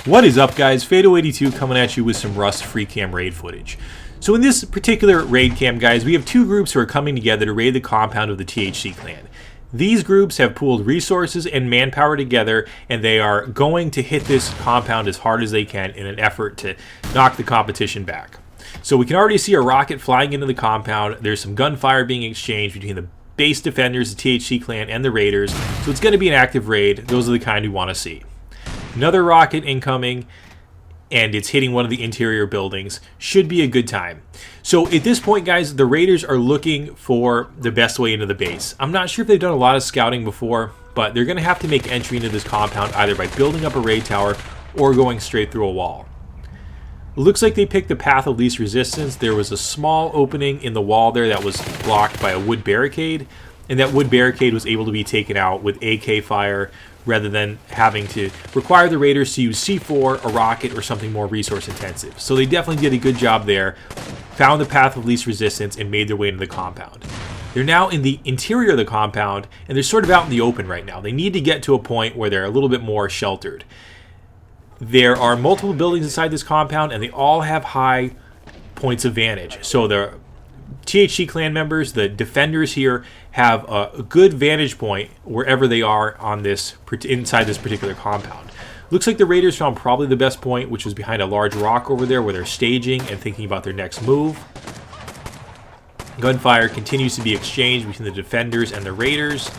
What is up, guys? Fado82 coming at you with some Rust Freecam raid footage. So in this particular raid cam, guys, we have two groups who are coming together to raid the compound of the THC clan. These groups have pooled resources and manpower together, and they are going to hit this compound as hard as they can in an effort to knock the competition back. So we can already see a rocket flying into the compound. There's some gunfire being exchanged between the base defenders, the THC clan, and the raiders. So it's going to be an active raid. Those are the kind we want to see. Another rocket incoming, and it's hitting one of the interior buildings. Should be a good time. So at this point, guys, the raiders are looking for the best way into the base. I'm not sure if they've done a lot of scouting before, but they're going to have to make entry into this compound either by building up a raid tower or going straight through a wall. It looks like they picked the path of least resistance. There was a small opening in the wall there that was blocked by a wood barricade, and that wood barricade was able to be taken out with AK fire rather than having to require the raiders to use C4, a rocket, or something more resource intensive. So they definitely did a good job there, found the path of least resistance, and made their way into the compound. They're now in the interior of the compound, and they're sort of out in the open right now. They need to get to a point where they're a little bit more sheltered. There are multiple buildings inside this compound, and they all have high points of vantage. So the THC clan members, the defenders here, have a good vantage point wherever they are on this inside this particular compound. Looks like the raiders found probably the best point, which was behind a large rock over there where they're staging and thinking about their next move. Gunfire continues to be exchanged between the defenders and the raiders,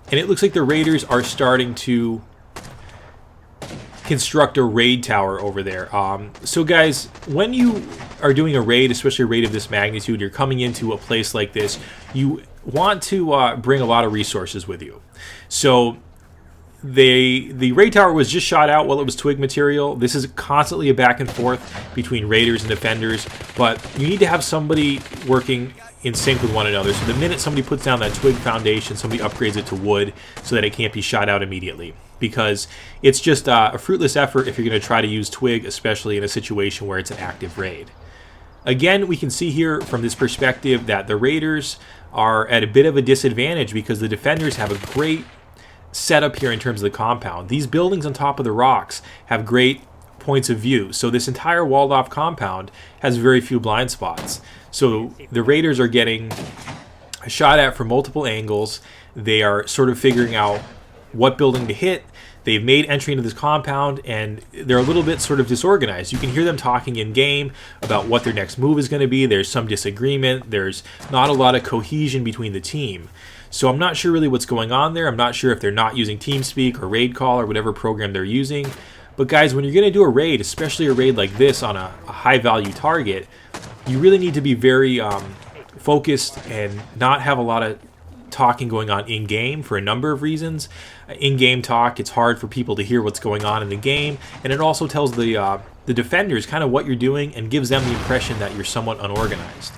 and it looks like the raiders are starting to construct a raid tower over there. So guys, when you are doing a raid, especially a raid of this magnitude, you're coming into a place like this, you want to bring a lot of resources with you. So the raid tower was just shot out while it was twig material. This is constantly a back and forth between raiders and defenders, but you need to have somebody working in sync with one another. So the minute somebody puts down that twig foundation, somebody upgrades it to wood so that it can't be shot out immediately, because it's just a fruitless effort if you're going to try to use twig, especially in a situation where it's an active raid. Again, we can see here from this perspective that the raiders are at a bit of a disadvantage because the defenders have a great setup here in terms of the compound. These buildings on top of the rocks have great points of view, so this entire walled off compound has very few blind spots. So the raiders are getting shot at from multiple angles. They are sort of figuring out what building to hit. They've made entry into this compound, and they're a little bit sort of disorganized. You can hear them talking in game about what their next move is going to be. There's some disagreement. There's not a lot of cohesion between the team. So I'm not sure really what's going on there. I'm not sure if they're not using TeamSpeak or Raid Call or whatever program they're using. But guys, when you're going to do a raid, especially a raid like this on a high value target, you really need to be very focused and not have a lot of talking going on in-game for a number of reasons. In-game talk, it's hard for people to hear what's going on in the game, and it also tells the defenders kind of what you're doing and gives them the impression that you're somewhat unorganized.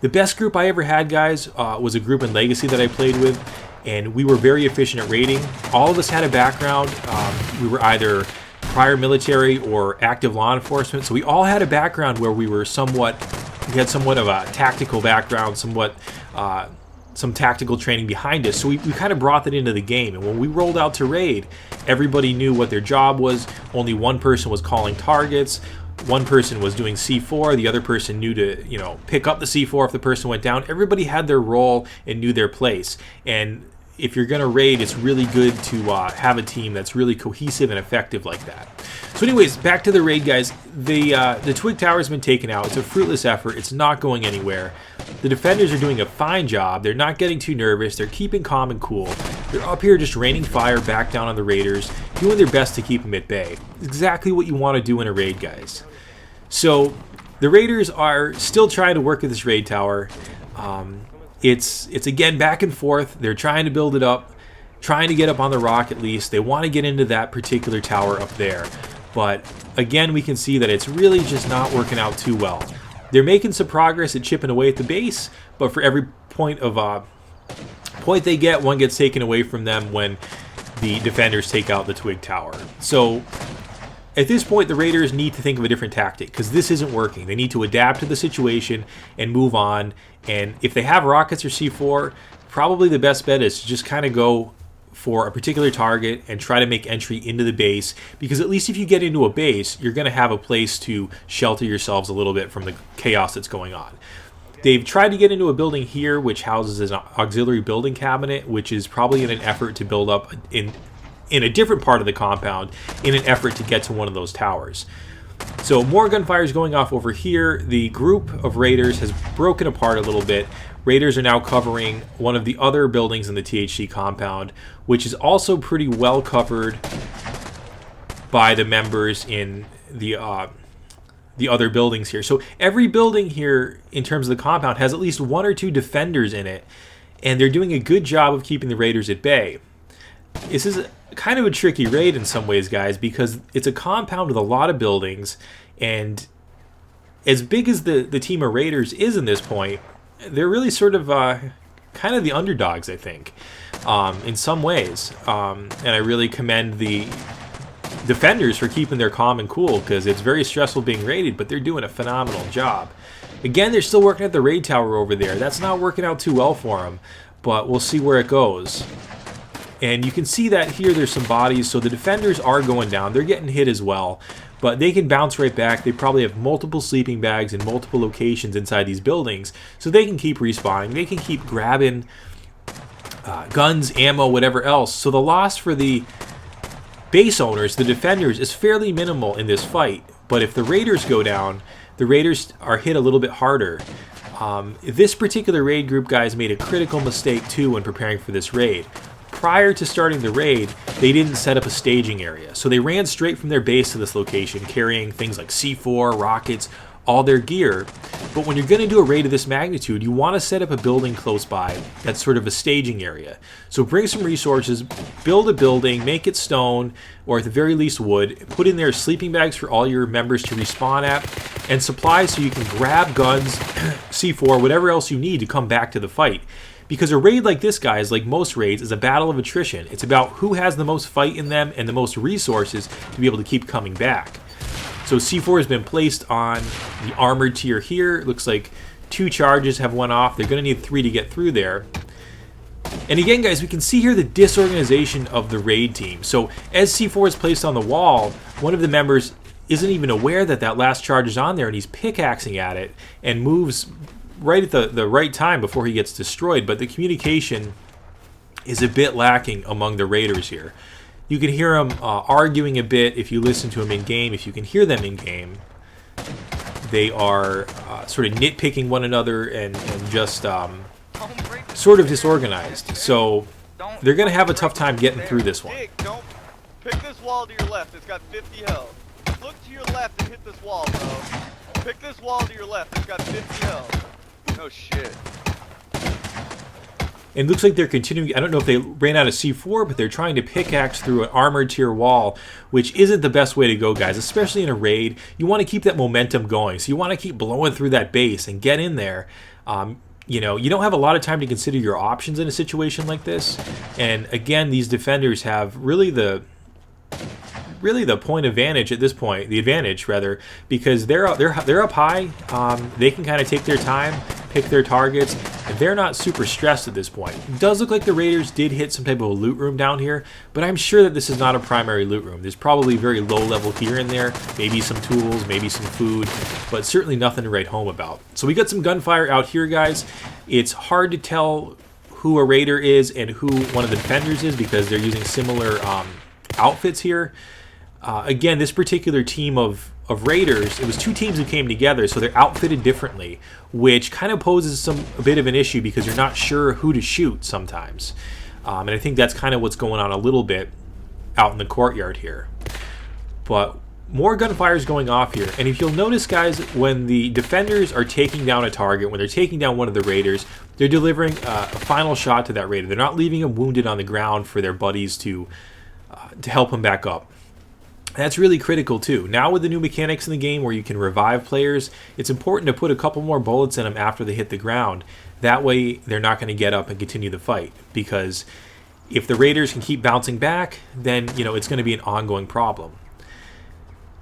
The best group I ever had, guys, was a group in Legacy that I played with, and we were very efficient at raiding. All of us had a background. We were either prior military or active law enforcement, so we all had a background where we had somewhat of a tactical background, some tactical training behind us, so we kind of brought that into the game. And when we rolled out to raid, everybody knew what their job was. Only one person was calling targets, one person was doing C4, the other person knew to pick up the C4 if the person went down. Everybody had their role and knew their place. And if you're going to raid, it's really good to have a team that's really cohesive and effective like that. So anyways, back to the raid, guys. The twig tower has been taken out. It's a fruitless effort. It's not going anywhere. The defenders are doing a fine job. They're not getting too nervous. They're keeping calm and cool. They're up here just raining fire back down on the raiders, doing their best to keep them at bay. Exactly what you want to do in a raid, guys. So the raiders are still trying to work at this raid tower. It's again back and forth. They're trying to build it up, trying to get up on the rock at least. They want to get into that particular tower up there. But again, we can see that it's really just not working out too well. They're making some progress at chipping away at the base, but for every point they get, one gets taken away from them when the defenders take out the twig tower. So at this point, the raiders need to think of a different tactic because this isn't working. They need to adapt to the situation and move on. And if they have rockets or C4, probably the best bet is to just kind of go for a particular target and try to make entry into the base, because at least if you get into a base, you're going to have a place to shelter yourselves a little bit from the chaos that's going on. They've tried to get into a building here which houses an auxiliary building cabinet, which is probably in an effort to build up in a different part of the compound in an effort to get to one of those towers. So more gunfire is going off over here. The group of raiders has broken apart a little bit. Raiders are now covering one of the other buildings in the THC compound, which is also pretty well covered by the members in the other buildings here. So every building here in terms of the compound has at least 1 or 2 defenders in it, and they're doing a good job of keeping the raiders at bay. This is kind of a tricky raid in some ways, guys, because it's a compound with a lot of buildings, and as big as the team of raiders is in this point, they're really sort of kind of the underdogs, I think, in some ways. And I really commend the defenders for keeping their calm and cool, because it's very stressful being raided, but they're doing a phenomenal job. Again, they're still working at the raid tower over there. That's not working out too well for them, but we'll see where it goes. And you can see that here there's some bodies, so the defenders are going down. They're getting hit as well, but they can bounce right back. They probably have multiple sleeping bags in multiple locations inside these buildings, so they can keep respawning. They can keep grabbing guns, ammo, whatever else. So the loss for the base owners, the defenders, is fairly minimal in this fight. But if the raiders go down, the raiders are hit a little bit harder. This particular raid group, guys, made a critical mistake too when preparing for this raid. Prior to starting the raid, they didn't set up a staging area. So they ran straight from their base to this location, carrying things like C4, rockets, all their gear. But when you're going to do a raid of this magnitude, you want to set up a building close by that's sort of a staging area. So bring some resources, build a building, make it stone, or at the very least wood. Put in there sleeping bags for all your members to respawn at, and supplies so you can grab guns, C4, whatever else you need to come back to the fight. Because a raid like this, guys, like most raids, is a battle of attrition. It's about who has the most fight in them and the most resources to be able to keep coming back. So C4 has been placed on the armored tier here. It looks like 2 charges have went off. They're going to need 3 to get through there. And again, guys, we can see here the disorganization of the raid team. So as C4 is placed on the wall, one of the members isn't even aware that that last charge is on there, and he's pickaxing at it and moves right at the right time before he gets destroyed. But the communication is a bit lacking among the raiders here. You can hear them arguing a bit if you listen to them in game. If you can hear them in game, they are sort of nitpicking one another and just sort of disorganized. So they're going to have a tough time getting through this one. Don't pick this wall to your left. It's got 50 health. Look to your left and hit this wall, bro. Pick this wall to your left. It's got 50 health. No shit. It looks like they're continuing. I don't know if they ran out of C4, but they're trying to pickaxe through an armored tier wall, which isn't the best way to go, guys, especially in a raid. You want to keep that momentum going. So you want to keep blowing through that base and get in there. You know, you don't have a lot of time to consider your options in a situation like this. And again, these defenders have really the point advantage at this point, the advantage rather, because they're up high. They can kind of take their time, pick their targets, and they're not super stressed at this point. It does look like the raiders did hit some type of a loot room down here, but I'm sure that this is not a primary loot room. There's probably very low level gear in there, maybe some tools, maybe some food, but certainly nothing to write home about. So we got some gunfire out here, guys. It's hard to tell who a raider is and who one of the defenders is because they're using similar outfits here. Again, this particular team of raiders, it was 2 teams who came together, so they're outfitted differently, which kind of poses a bit of an issue because you're not sure who to shoot sometimes. And I think that's kind of what's going on a little bit out in the courtyard here. But more gunfire is going off here. And if you'll notice, guys, when the defenders are taking down a target, when they're taking down one of the raiders, they're delivering a final shot to that raider. They're not leaving him wounded on the ground for their buddies to help him back up. That's really critical too. Now with the new mechanics in the game where you can revive players, it's important to put a couple more bullets in them after they hit the ground. That way they're not going to get up and continue the fight, because if the raiders can keep bouncing back, then it's going to be an ongoing problem.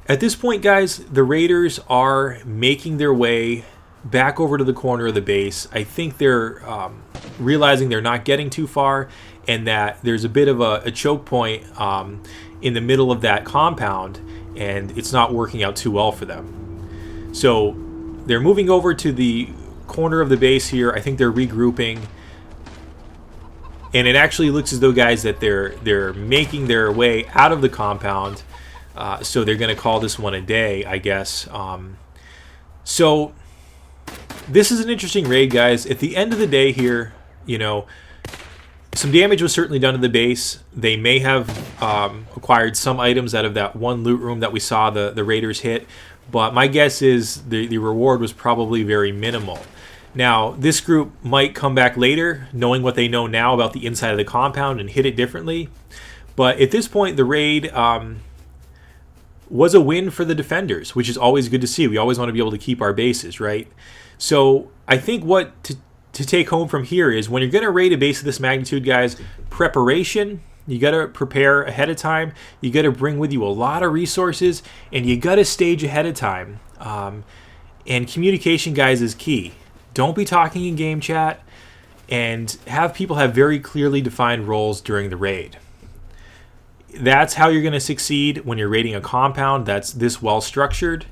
At this point, guys, the raiders are making their way back over to the corner of the base. I think they're realizing they're not getting too far, and that there's a bit of a choke point in the middle of that compound, and it's not working out too well for them. So they're moving over to the corner of the base here. I think they're regrouping, and it actually looks as though, guys, that they're making their way out of the compound. So they're going to call this one a day, I guess. So this is an interesting raid, guys. At the end of the day here, you know, some damage was certainly done to the base. They may have acquired some items out of that one loot room that we saw the raiders hit, but my guess is the reward was probably very minimal. Now, this group might come back later, knowing what they know now about the inside of the compound, and hit it differently. But at this point, the raid was a win for the defenders, which is always good to see. We always want to be able to keep our bases, right? So I think what to take home from here is, when you're going to raid a base of this magnitude, guys, preparation. You got to prepare ahead of time. You got to bring with you a lot of resources, and you got to stage ahead of time. And communication, guys, is key. Don't be talking in game chat, and have people have very clearly defined roles during the raid. That's how you're going to succeed when you're raiding a compound that's this well structured.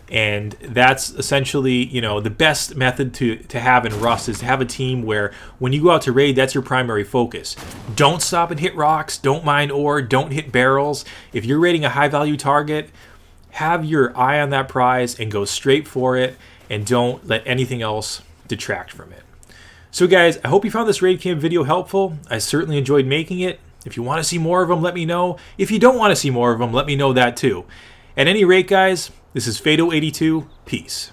And that's essentially, you know, the best method to have in Rust is to have a team where when you go out to raid, that's your primary focus. Don't stop and hit rocks. Don't mine ore. Don't hit barrels. If you're raiding a high value target, have your eye on that prize and go straight for it, and don't let anything else detract from it. So guys, I hope you found this raid cam video helpful. I certainly enjoyed making it. If you want to see more of them, let me know. If you don't want to see more of them, let me know that too. At any rate, guys, this is Fado82. Peace.